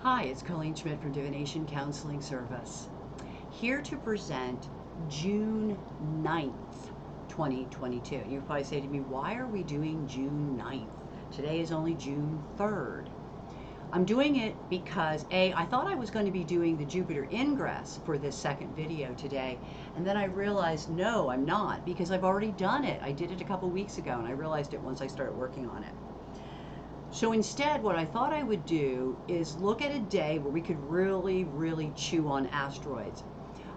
Hi, it's Colleen Schmidt from Divination Counseling Service, here to present June 9th, 2022. You probably say to me, why are we doing June 9th? Today is only June 3rd. I'm doing it because I thought I was going to be doing the Jupiter ingress for this second video today, and then I realized no, I'm not, because I've already done it. I did it a couple weeks ago, and I realized it once I started working on it. So instead, what I thought I would do is look at a day where we could really chew on asteroids.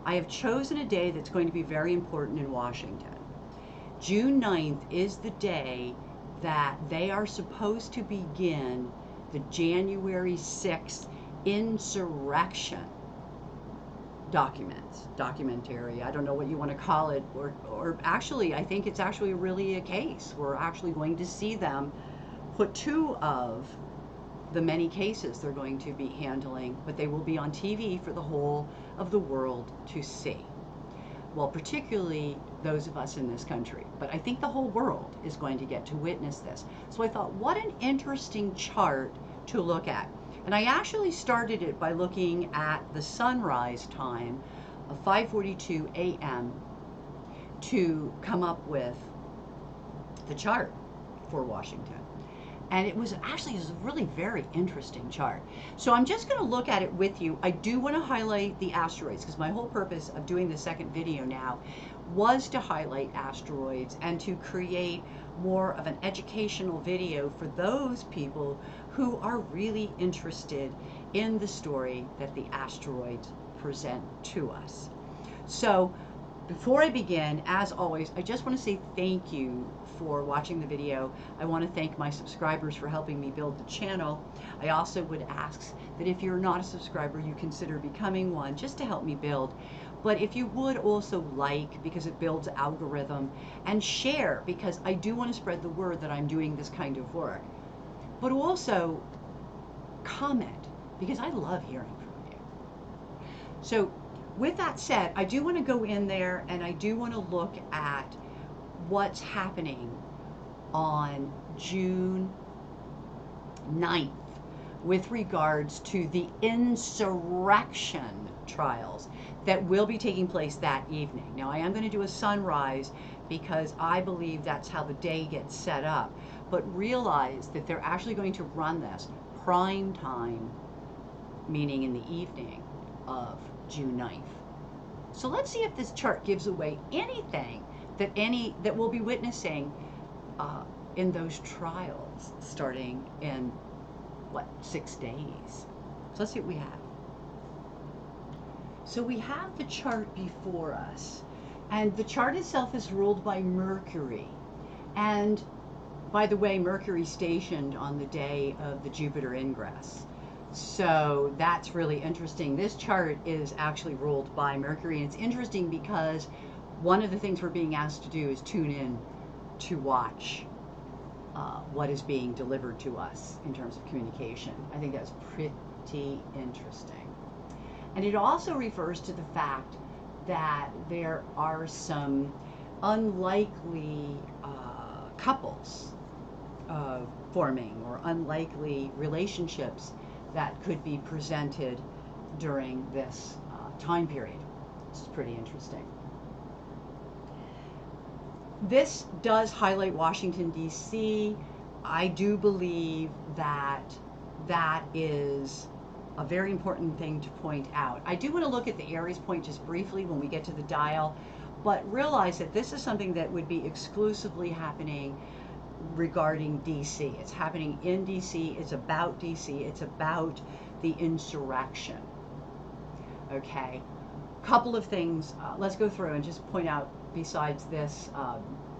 I have chosen a day that's going to be very important in Washington. June 9th is the day that they are supposed to begin the January 6th insurrection documentary. I don't know what you want to call it, or actually, I think it's actually really a case. We're actually going to see them put two of the many cases they're going to be handling, but they will be on TV for the whole of the world to see. Well, particularly those of us in this country, but I think the whole world is going to get to witness this. So I thought, what an interesting chart to look at. And I actually started it by looking at the sunrise time of 5:42 a.m. to come up with the chart for Washington. And it was actually a really very interesting chart. So I'm just going to look at it with you. I do want to highlight the asteroids because my whole purpose of doing the second video now was to highlight asteroids and to create more of an educational video for those people who are really interested in the story that the asteroids present to us. So before I begin, as always, I just want to say thank you for watching the video. I want to thank my subscribers for helping me build the channel. I also would ask that if you're not a subscriber, you consider becoming one just to help me build. But if you would also like, because it builds algorithm, and share, because I do want to spread the word that I'm doing this kind of work. But also comment, because I love hearing from you. So with that said, I do want to go in there and I do want to look at what's happening on June 9th with regards to the insurrection trials that will be taking place that evening. Now, I am going to do a sunrise because I believe that's how the day gets set up, but realize that they're actually going to run this prime time, meaning in the evening of June 9th. So let's see if this chart gives away anything that we'll be witnessing in those trials starting in, 6 days. So let's see what we have. So we have the chart before us, and the chart itself is ruled by Mercury. And by the way, Mercury stationed on the day of the Jupiter ingress. So that's really interesting. This chart is actually ruled by Mercury, and it's interesting because one of the things we're being asked to do is tune in to watch what is being delivered to us in terms of communication. I think that's pretty interesting. And it also refers to the fact that there are some unlikely couples forming, or unlikely relationships that could be presented during this time period. This is pretty interesting. This does highlight Washington, D.C. I do believe that that is a very important thing to point out. I do want to look at the Aries point just briefly when we get to the dial, but realize that this is something that would be exclusively happening regarding DC. It's happening in DC. It's about DC. It's about the insurrection. Okay, couple of things. Let's go through and just point out, besides this,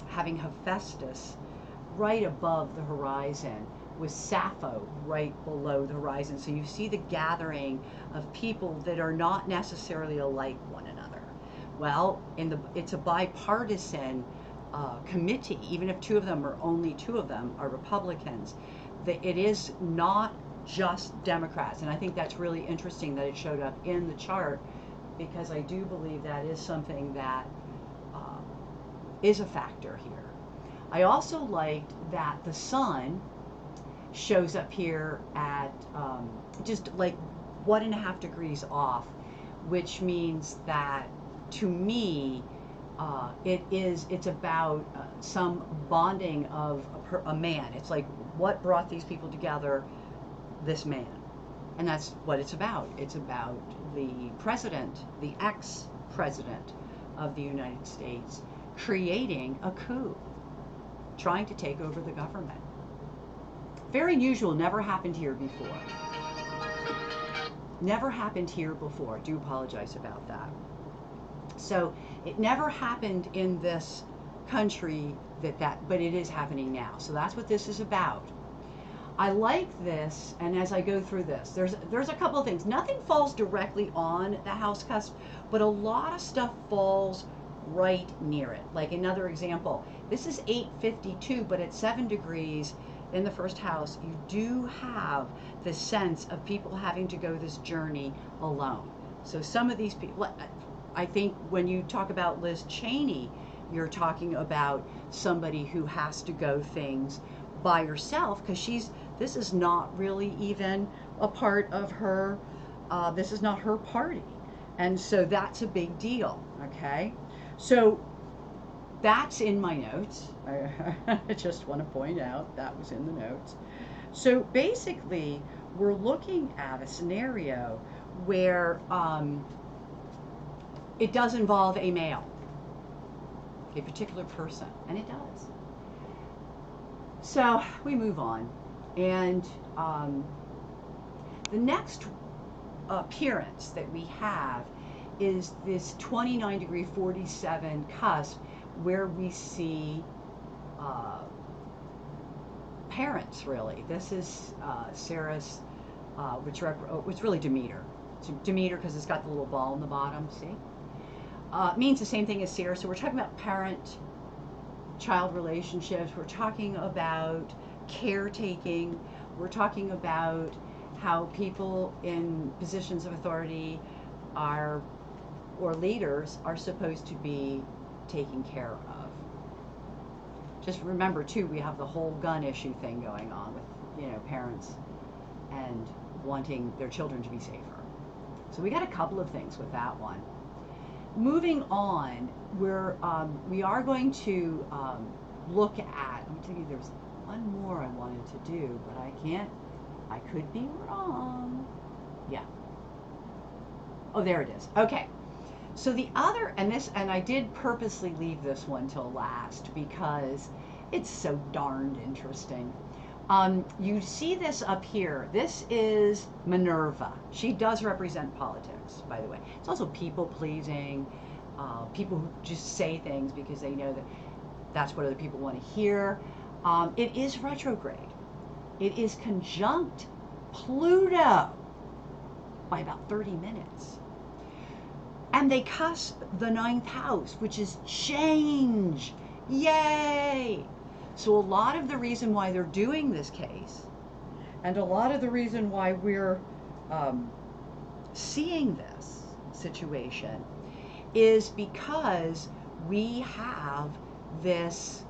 having Hephaestus right above the horizon with Sappho right below the horizon. So you see the gathering of people that are not necessarily alike one another. Well, it's a bipartisan committee, even if only two of them are Republicans. It is not just Democrats, and I think that's really interesting that it showed up in the chart, because I do believe that is something that is a factor here. I also liked that the sun shows up here at just like 1.5 degrees off, which means that to me, it's about some bonding of a man. It's like what brought these people together, this man. And that's what it's about. It's about the president, the ex-president of the United States, creating a coup, trying to take over the government. Very unusual, never happened here before. Never happened here before. I do apologize about that. So it never happened in this country but it is happening now. So that's what this is about. I like this, and as I go through this, there's a couple of things. Nothing falls directly on the house cusp, but a lot of stuff falls right near it. Like another example, this is 852, but at 7 degrees in the first house, you do have the sense of people having to go this journey alone. So some of these people, I think when you talk about Liz Cheney, you're talking about somebody who has to go things by herself, because this is not really even a part of her, this is not her party. And so that's a big deal, okay? So that's in my notes. I just want to point out that was in the notes. So basically, we're looking at a scenario where it does involve a male, a particular person, and it does. So we move on, and the next appearance that we have is this 29 degree 47 cusp, where we see parents, really. This is Ceres, which really Demeter. It's Demeter because it's got the little ball in the bottom, see? It means the same thing as Ceres. So we're talking about parent-child relationships. We're talking about caretaking. We're talking about how people in positions of authority or leaders are supposed to be taken care of. Just remember too, we have the whole gun issue thing going on with, parents and wanting their children to be safer. So we got a couple of things with that one. Moving on, we are going to look at, I'm thinking there's one more I wanted to do, but I could be wrong. Yeah. Oh, there it is. Okay. So the other, and I did purposely leave this one till last because it's so darned interesting. You see this up here. This is Minerva. She does represent politics, by the way. It's also people pleasing, people who just say things because they know that that's what other people want to hear. It is retrograde. It is conjunct Pluto by about 30 minutes. And they cusp the 9th house, which is change. Yay! So a lot of the reason why they're doing this case, and a lot of the reason why we're seeing this situation, is because we have this,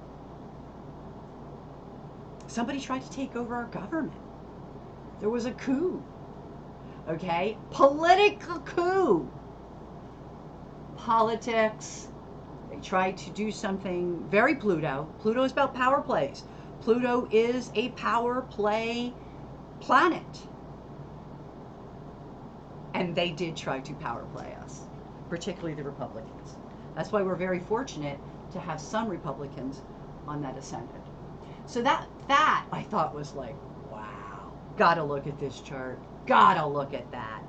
somebody tried to take over our government. There was a coup, okay? Political coup. Politics. They tried to do something very Pluto. Pluto is about power plays. Pluto is a power play planet. And they did try to power play us, particularly the Republicans. That's why we're very fortunate to have some Republicans on that ascendant. So that I thought was like, wow, gotta look at this chart. Gotta look at that.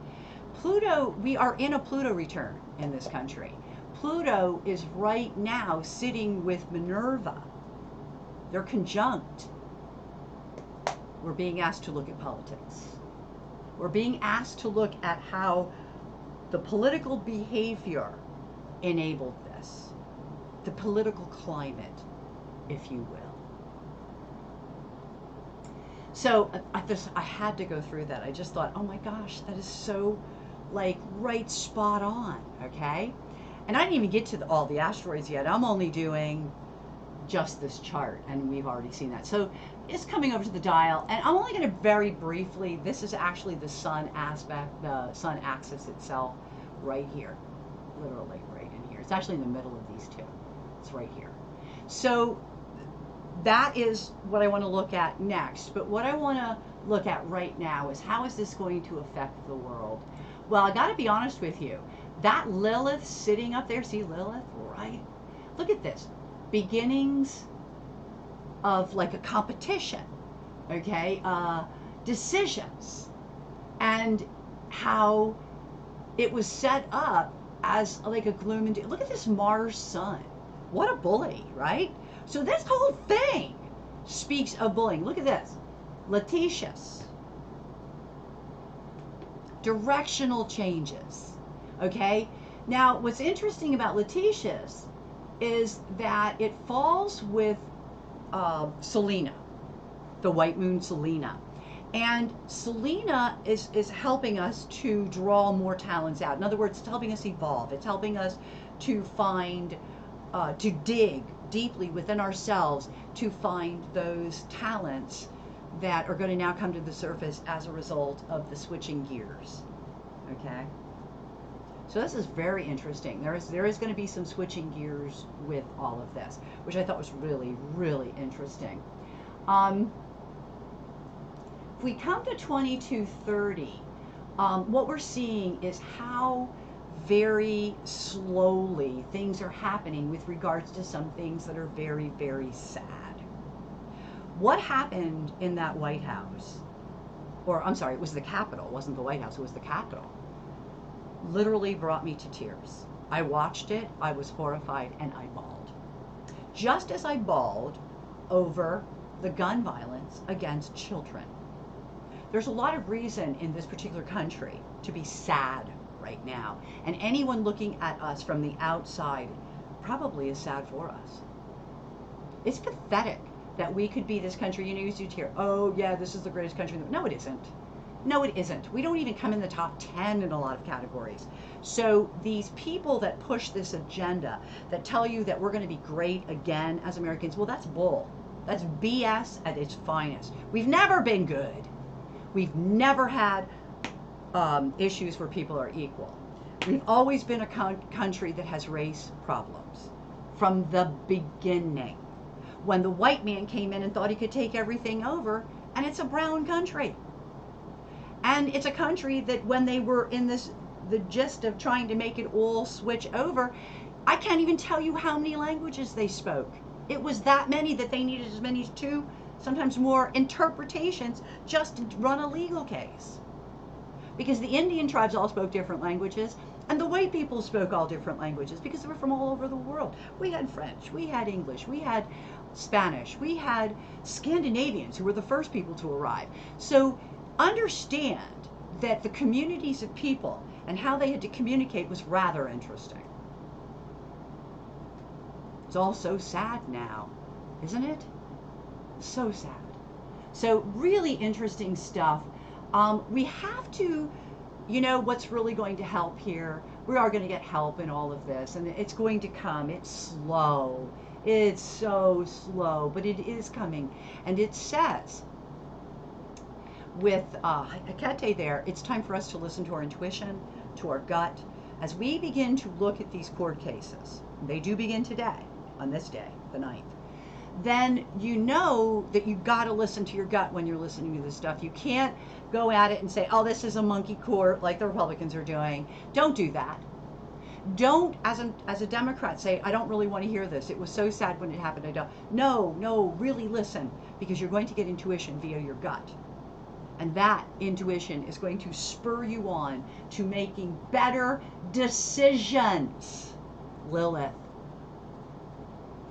Pluto, we are in a Pluto return in this country. Pluto is right now sitting with Minerva. They're conjunct. We're being asked to look at politics. We're being asked to look at how the political behavior enabled this. The political climate, if you will. So I had to go through that. I just thought, oh my gosh, that is so right spot on, okay? And I didn't even get to all the asteroids yet. I'm only doing just this chart, and we've already seen that. So is coming over to the dial, and I'm only going to very briefly, this is actually the sun aspect, the sun axis itself, right here, literally right in here. It's actually in the middle of these two. It's right here. So that is what I want to look at next. But what I want to look at right now is how is this going to affect the world? Well, I got to be honest with you. That Lilith sitting up there, see Lilith, right? Look at this. Beginnings of like a competition, okay? Decisions, and how it was set up as like a gloom and doom. Look at this Mars sun. What a bully, right? So this whole thing speaks of bullying. Look at this. Letitia. Directional changes. Okay? Now, what's interesting about Letitia is that it falls with Selena, the white moon Selena. And Selena is helping us to draw more talents out. In other words, it's helping us evolve. It's helping us to find, to dig deeply within ourselves to find those talents that are going to now come to the surface as a result of the switching gears. Okay? So this is very interesting. There is going to be some switching gears with all of this, which I thought was really, really interesting. If we come to 2230, what we're seeing is how very slowly things are happening with regards to some things that are very, very sad. What happened in that White House, or I'm sorry, it was the Capitol, it wasn't the White House, it was the Capitol, literally brought me to tears. I watched it, I was horrified, and I bawled. Just as I bawled over the gun violence against children. There's a lot of reason in this particular country to be sad right now. And anyone looking at us from the outside probably is sad for us. It's pathetic that we could be this country. You know, you used to hear, oh yeah, this is the greatest country. No, it isn't. No, it isn't. We don't even come in the top 10 in a lot of categories. So these people that push this agenda, that tell you that we're going to be great again as Americans, well, that's bull. That's BS at its finest. We've never been good. We've never had issues where people are equal. We've always been a country that has race problems from the beginning. When the white man came in and thought he could take everything over, and it's a brown country. And it's a country that when they were in the gist of trying to make it all switch over, I can't even tell you how many languages they spoke. It was that many that they needed as many as 2, sometimes more interpretations just to run a legal case. Because the Indian tribes all spoke different languages, and the white people spoke all different languages because they were from all over the world. We had French, we had English, we had Spanish, we had Scandinavians who were the first people to arrive. So understand that the communities of people and how they had to communicate was rather interesting. It's all so sad now, isn't it? So sad. So really interesting stuff. We have to, you know, what's really going to help here, we are going to get help in all of this, and it's going to come. It's slow. It's so slow, but it is coming. And it says, with Hecate there, it's time for us to listen to our intuition, to our gut, as we begin to look at these court cases. They do begin today, on this day, the 9th. Then you know that you've got to listen to your gut when you're listening to this stuff. You can't go at it and say, oh, this is a monkey court like the Republicans are doing. Don't do that. Don't, as a Democrat, say, I don't really want to hear this. It was so sad when it happened. I don't. No, really listen, because you're going to get intuition via your gut. And that intuition is going to spur you on to making better decisions, Lilith.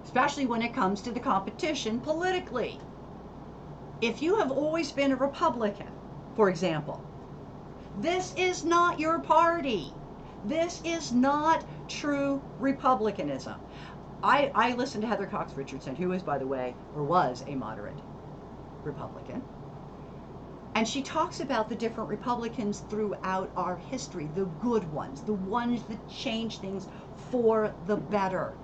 Especially when it comes to the competition politically. If you have always been a Republican, for example, this is not your party. This is not true Republicanism. I listened to Heather Cox Richardson, who is, by the way, or was a moderate Republican. And she talks about the different Republicans throughout our history, the good ones, the ones that change things for the better.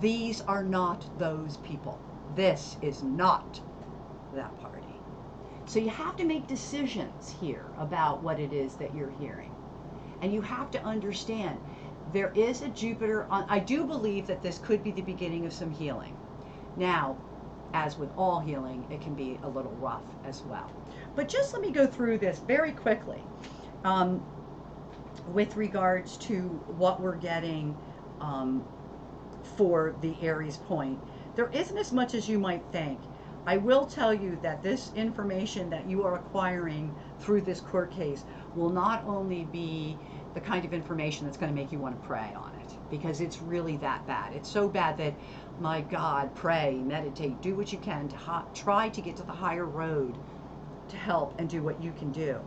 These are not those people. This is not that party. So you have to make decisions here about what it is that you're hearing. And you have to understand there is a Jupiter on. I do believe that this could be the beginning of some healing. Now, as with all healing, it can be a little rough as well. But just let me go through this very quickly with regards to what we're getting for the Aries point. There isn't as much as you might think. I will tell you that this information that you are acquiring through this court case will not only be the kind of information that's going to make you want to pray on it, because it's really that bad. It's so bad that, my God, pray, meditate, do what you can to try to get to the higher road to help and do what you can do.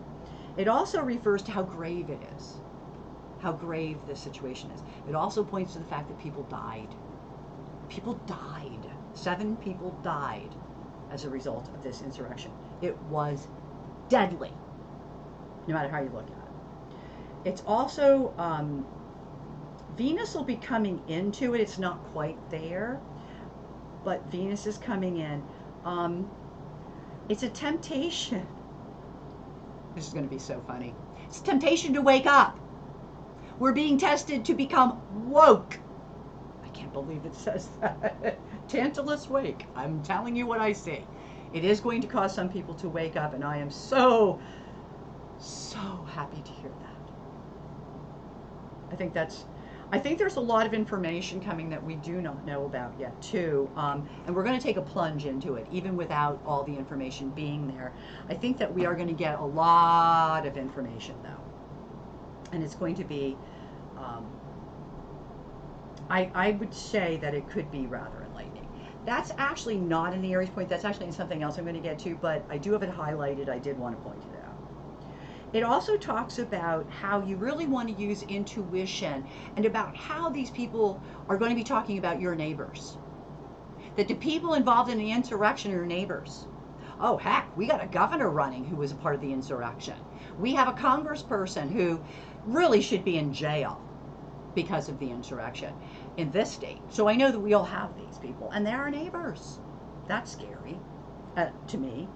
It also refers to how grave it is, how grave this situation is. It also points to the fact that people died. People died. 7 people died as a result of this insurrection. It was deadly, no matter how you look at it. It's also, Venus will be coming into it. It's not quite there, but Venus is coming in. It's a temptation. This is going to be so funny. It's a temptation to wake up. We're being tested to become woke. I can't believe it says that. Tantalus wake. I'm telling you what I see. It is going to cause some people to wake up, and I am so happy to hear that. I think there's a lot of information coming that we do not know about yet too, and we're going to take a plunge into it even without all the information being there. I think that we are going to get a lot of information though, and it's going to be I would say that it could be rather enlightening. That's actually not in the Aries point. That's actually in something else I'm going to get to, but I do have it highlighted. I did want to point it out. It also talks about how you really want to use intuition and about how these people are going to be talking about your neighbors. That the people involved in the insurrection are your neighbors. Oh, heck, we got a governor running who was a part of the insurrection. We have a congressperson who really should be in jail because of the insurrection in this state. So I know that we all have these people, and they're our neighbors. That's scary to me.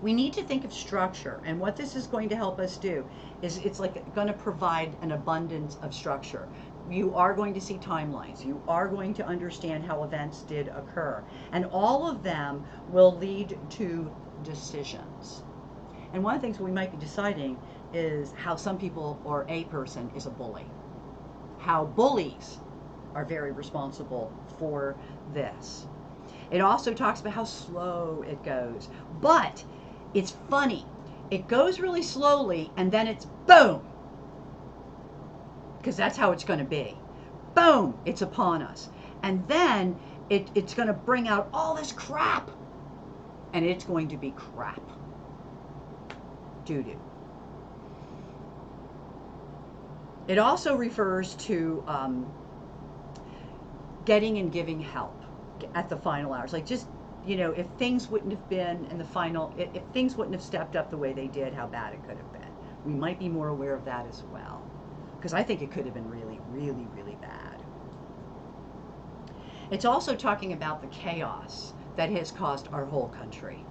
We need to think of structure, and what this is going to help us do is it's like going to provide an abundance of structure. You are going to see timelines. You are going to understand how events did occur, and all of them will lead to decisions. And one of the things we might be deciding is how some people or a person is a bully. How bullies are very responsible for this. It also talks about how slow it goes. But it's funny. It goes really slowly and then it's boom. Because that's how it's going to be. Boom, it's upon us. And then it's going to bring out all this crap. And it's going to be crap. Doo-doo. It also refers to getting and giving help at the final hours. Like just, if things wouldn't have been in the final, if things wouldn't have stepped up the way they did, how bad it could have been. We might be more aware of that as well. Because I think it could have been really, really, really bad. It's also talking about the chaos that has caused our whole country.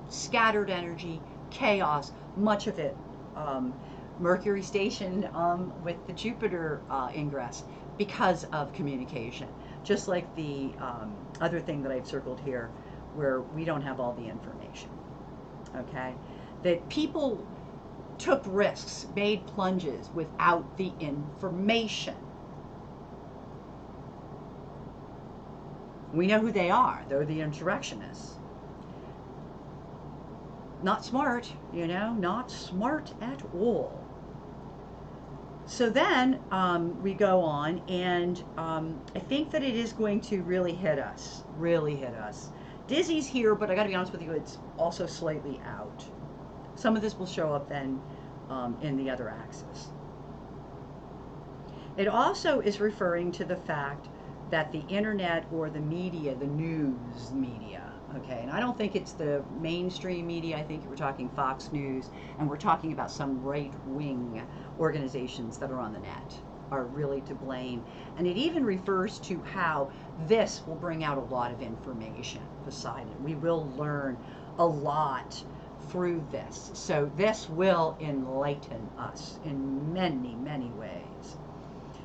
Scattered energy, chaos, much of it Mercury stationed with the Jupiter ingress because of communication. Just like the other thing that I've circled here where we don't have all the information. Okay? That people took risks, made plunges without the information. We know who they are. They're the insurrectionists. Not smart, not smart at all. So then we go on, and I think that it is going to really hit us. Dizzy's here, but I got to be honest with you, it's also slightly out. Some of this will show up then in the other axis. It also is referring to the fact that the internet or the media, the news media, okay, and I don't think it's the mainstream media. I think we're talking Fox News, and we're talking about some right-wing organizations that are on the net are really to blame. And it even refers to how this will bring out a lot of information beside it. We will learn a lot through this. So this will enlighten us in many, many ways.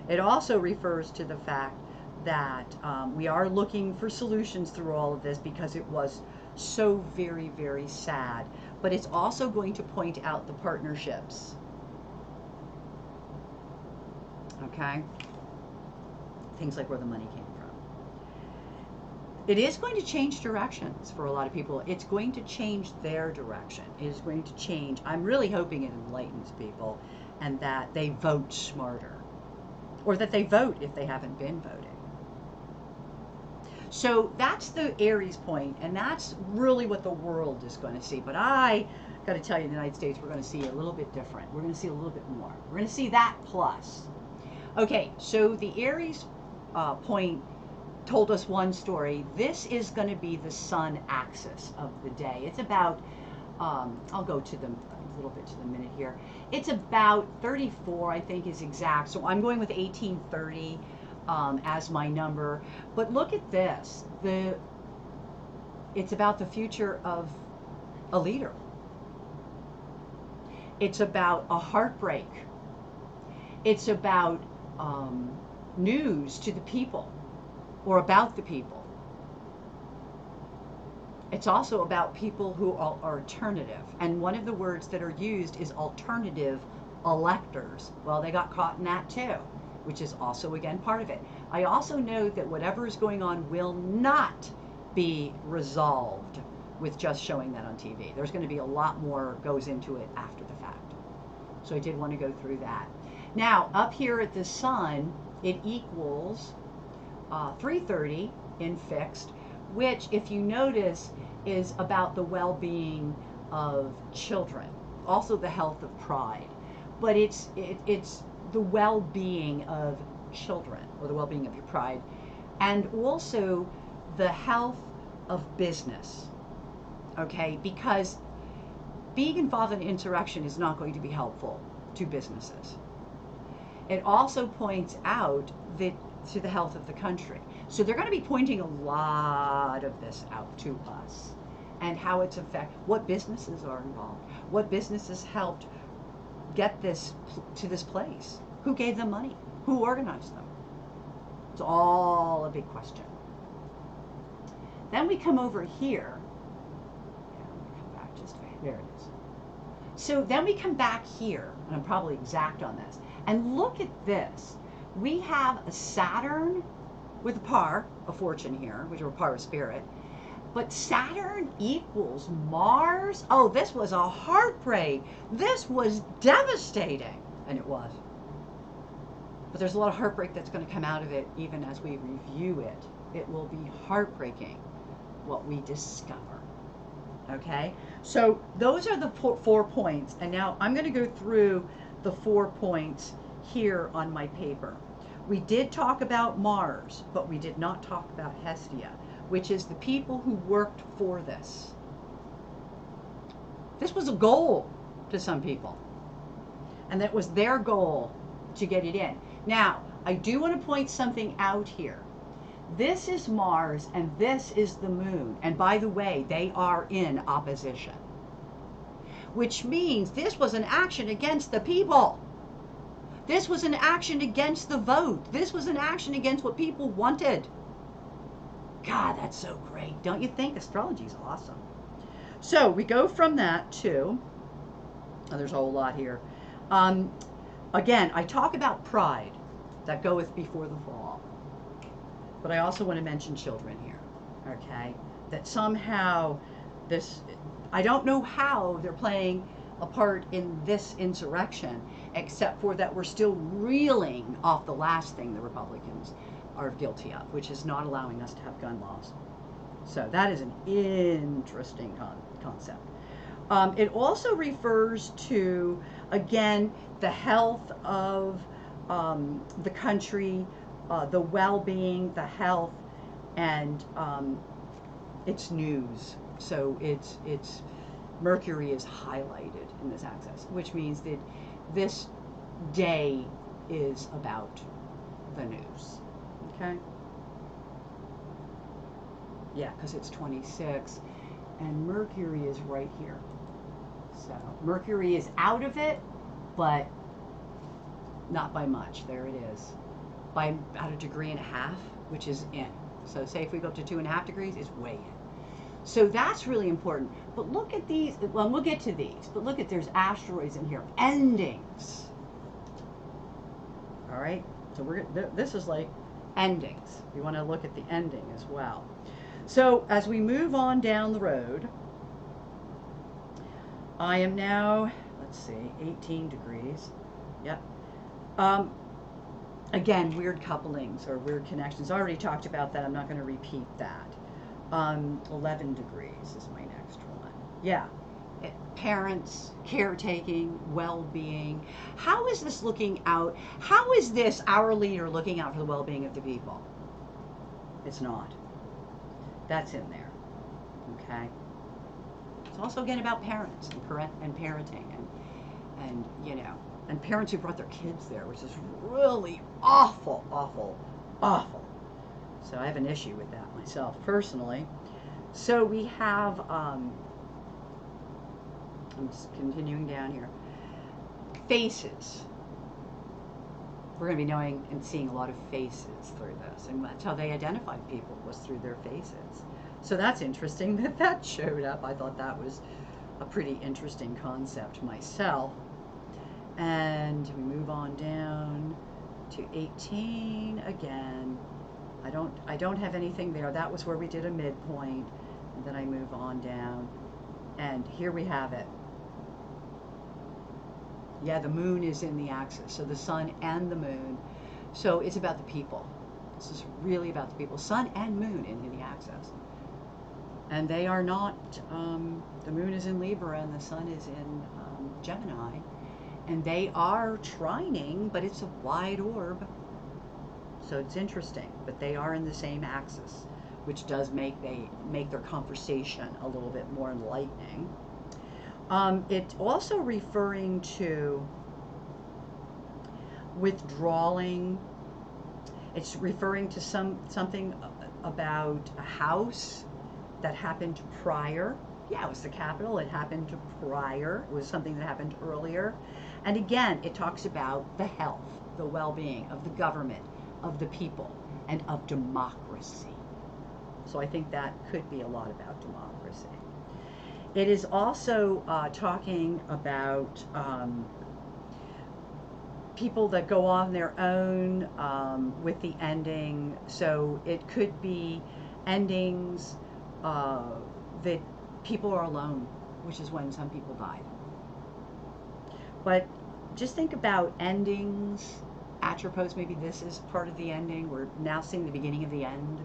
It also refers to the fact that we are looking for solutions through all of this because it was so very, very sad. But it's also going to point out the partnerships. Okay? Things like where the money came from. It is going to change directions for a lot of people. It's going to change their direction. It is going to change. I'm really hoping it enlightens people and that they vote smarter, or that they vote if they haven't been voting. So that's the Aries point, and that's really what the world is going to see. But I got to tell you, in the United States, we're going to see a little bit different. We're going to see a little bit more. We're going to see that plus. Okay, so the Aries point told us one story. This is going to be the sun axis of the day. It's about, I'll go to them a little bit to the minute here. It's about 34, I think, is exact. So I'm going with 1830 as my number. But look at this. It's about the future of a leader. It's about a heartbreak. It's about news to the people, or about the people. It's also about people who are alternative. And one of the words that are used is alternative electors. Well, they got caught in that too, which is also, again, part of it. I also know that whatever is going on will not be resolved with just showing that on TV. There's going to be a lot more goes into it after the fact. So I did want to go through that. Now, up here at the sun, it equals 330 in fixed, which, if you notice, is about the well-being of children, also the health of pride, but it's the well-being of children, or the well-being of your pride, and also the health of business. Okay, because being involved in insurrection is not going to be helpful to businesses. It also points out that to the health of the country. So they're going to be pointing a lot of this out to us, and how it's what businesses are involved, what businesses helped get this to this place, who gave them money, who organized them. It's all a big question. Then we come over here. Come back just there it is. So then we come back here, and I'm probably exact on this, and look at this. We have a Saturn with a par of fortune here, which are a par of spirit, but Saturn equals Mars. Oh, this was a heartbreak. This was devastating, and it was. But there's a lot of heartbreak that's going to come out of it, even as we review it. It will be heartbreaking what we discover. Okay, so those are the 4 points, and now I'm going to go through the 4 points here on my paper. We did talk about Mars, but we did not talk about Hestia, which is the people who worked for this. This was a goal to some people, and that was their goal to get it in. Now, I do want to point something out here. This is Mars, and this is the moon. And by the way, they are in opposition, which means this was an action against the people. This was an action against the vote. This was an action against what people wanted. God, that's so great. Don't you think? Astrology is awesome. So we go from that to, there's a whole lot here. Again, I talk about pride that goeth before the fall. But I also want to mention children here, okay? That somehow this, I don't know how they're playing a part in this insurrection, except for that we're still reeling off the last thing the Republicans are guilty of, which is not allowing us to have gun laws. So that is an interesting concept. It also refers to, again, the health of the country, the well-being, the health, and its news. So it's Mercury is highlighted in this axis, which means that this day is about the news. Okay. Yeah, because it's 26. And Mercury is right here. So Mercury is out of it, but not by much. There it is. By about 1.5 degrees, which is in. So say if we go up to 2.5 degrees, it's way in. So that's really important. But look at these. Well, we'll get to these. But look at, there's asteroids in here. Endings. All right. So this is like endings. You want to look at the ending as well. So as we move on down the road, I am now, let's see, 18 degrees. Yep. Again, weird couplings or weird connections. I already talked about that. I'm not going to repeat that. 11 degrees is my next one. Yeah. Parents, caretaking, well-being. How is this looking out? How is this, our leader, looking out for the well-being of the people? It's not. That's in there. Okay. It's also again about parents and parenting and you know, and parents who brought their kids there, which is really awful, awful, awful. So I have an issue with that myself personally. So we have I'm just continuing down here. Faces. We're going to be knowing and seeing a lot of faces through this, and that's how they identified people, was through their faces. So that's interesting that that showed up. I thought that was a pretty interesting concept myself. And we move on down to 18 again. I don't have anything there. That was where we did a midpoint, and then I move on down, and here we have it. Yeah, the moon is in the axis, so the sun and the moon. So it's about the people. This is really about the people. Sun and moon in the axis. And they are not, the moon is in Libra and the sun is in Gemini. And they are trining, but it's a wide orb. So it's interesting, but they are in the same axis, which does make their conversation a little bit more enlightening. It's also referring to withdrawing. It's referring to something about a house that happened prior. Yeah, it was the capital. It happened prior. It was something that happened earlier. And again, it talks about the health, the well-being of the government, of the people, and of democracy. So I think that could be a lot about democracy. It is also talking about people that go on their own with the ending. So it could be endings that people are alone, which is when some people died. But just think about endings. Atropos, maybe this is part of the ending. We're now seeing the beginning of the end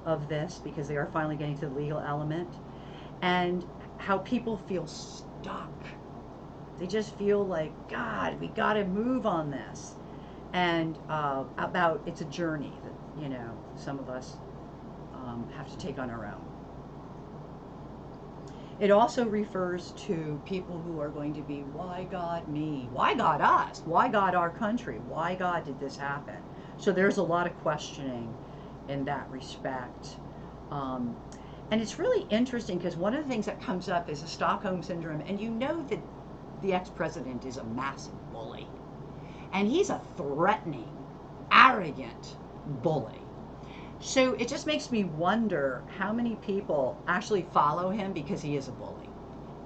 of this because they are finally getting to the legal element. And how people feel stuck. They just feel like, God, we got to move on this. And about it's a journey that, you know, some of us have to take on our own. It also refers to people who are going to be, why God me? Why God us? Why God our country? Why God did this happen? So there's a lot of questioning in that respect. And it's really interesting because one of the things that comes up is a Stockholm Syndrome, and you know that the ex-president is a massive bully. And he's a threatening, arrogant bully. So it just makes me wonder how many people actually follow him because he is a bully.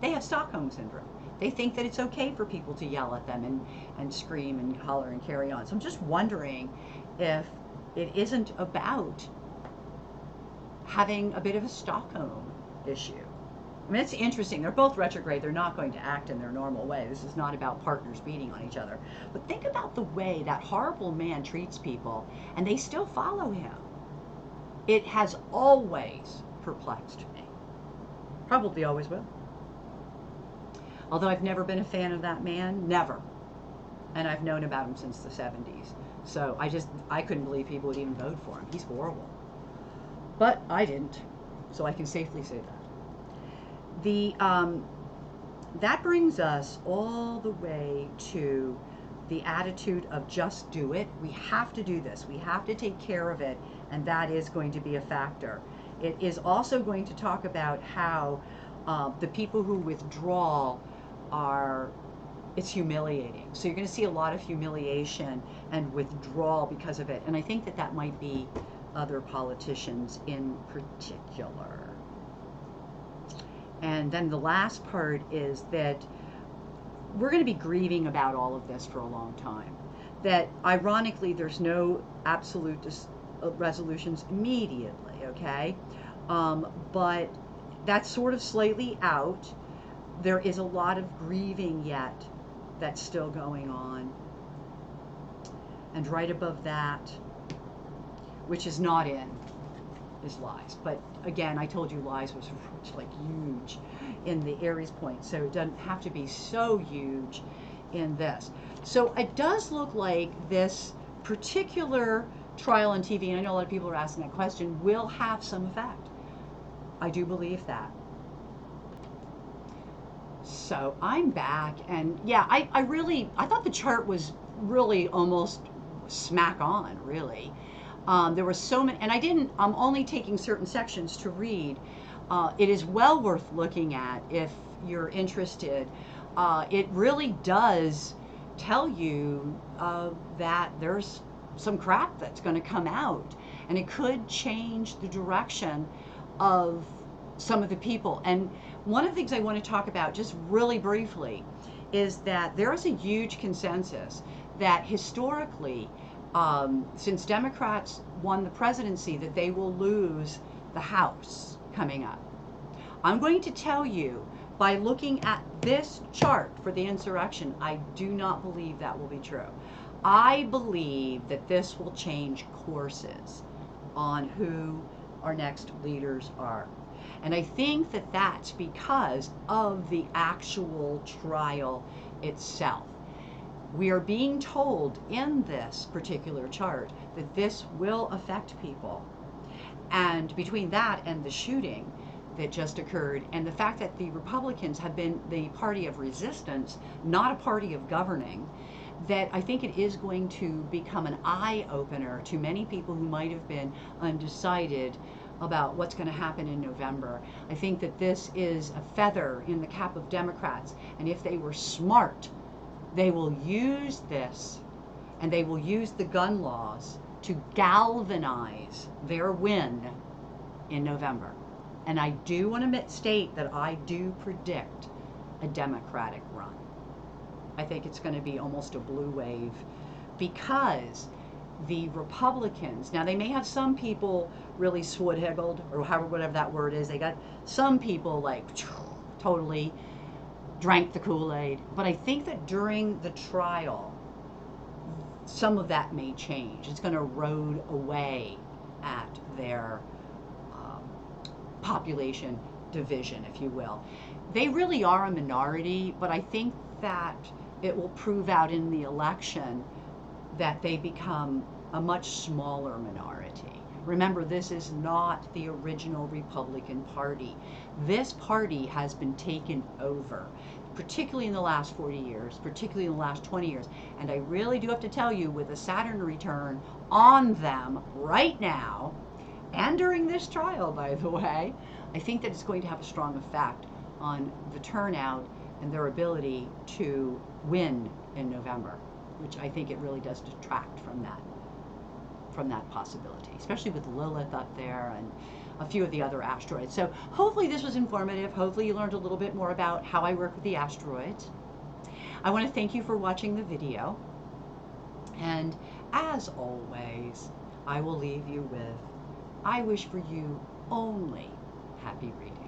They have Stockholm Syndrome. They think that it's okay for people to yell at them and scream and holler and carry on. So I'm just wondering if it isn't about having a bit of a Stockholm issue. I mean, it's interesting. They're both retrograde. They're not going to act in their normal way. This is not about partners beating on each other. But think about the way that horrible man treats people, and they still follow him. It has always perplexed me. Probably always will. Although I've never been a fan of that man, never. And I've known about him since the 70s. So I couldn't believe people would even vote for him. He's horrible. But I didn't, so I can safely say that. That brings us all the way to the attitude of just do it. We have to do this. We have to take care of it, and that is going to be a factor. It is also going to talk about how the people who withdraw are, it's humiliating. So you're going to see a lot of humiliation and withdrawal because of it. And I think that that might be other politicians in particular. And then the last part is that we're going to be grieving about all of this for a long time. That ironically, there's no absolute resolutions immediately, okay? But that's sort of slightly out. There is a lot of grieving yet that's still going on. And right above that, which is not in, is lies. But again, I told you lies was like huge in the Aries point, so it doesn't have to be so huge in this. So it does look like this particular trial on TV, and I know a lot of people are asking that question, will have some effect. I do believe that. So I'm back, and yeah, I thought the chart was really almost smack on, really. There were so many, and I'm only taking certain sections to read. It is well worth looking at if you're interested. It really does tell you that there's some crap that's going to come out, and it could change the direction of some of the people. And one of the things I want to talk about just really briefly is that there is a huge consensus that historically, since Democrats won the presidency, that they will lose the House coming up. I'm going to tell you, by looking at this chart for the insurrection, I do not believe that will be true. I believe that this will change courses on who our next leaders are. And I think that that's because of the actual trial itself. We are being told in this particular chart that this will affect people. And between that and the shooting that just occurred, and the fact that the Republicans have been the party of resistance, not a party of governing, that I think it is going to become an eye-opener to many people who might have been undecided about what's going to happen in November. I think that this is a feather in the cap of Democrats, and if they were smart, they will use this, and they will use the gun laws to galvanize their win in November. And I do want to state that I do predict a Democratic run. I think it's going to be almost a blue wave, because the Republicans, now they may have some people really swood-higgled, or however, whatever that word is. They got some people like totally drank the Kool-Aid. But I think that during the trial, some of that may change. It's going to erode away at their population division, if you will. They really are a minority, but I think that it will prove out in the election that they become a much smaller minority. Remember, this is not the original Republican Party. This party has been taken over, particularly in the last 40 years, particularly in the last 20 years. And I really do have to tell you, with a Saturn return on them right now, and during this trial, by the way, I think that it's going to have a strong effect on the turnout and their ability to win in November, which I think it really does detract from that possibility, especially with Lilith up there and a few of the other asteroids. So hopefully this was informative. Hopefully you learned a little bit more about how I work with the asteroids. I want to thank you for watching the video. And as always, I will leave you with, I wish for you only happy reading.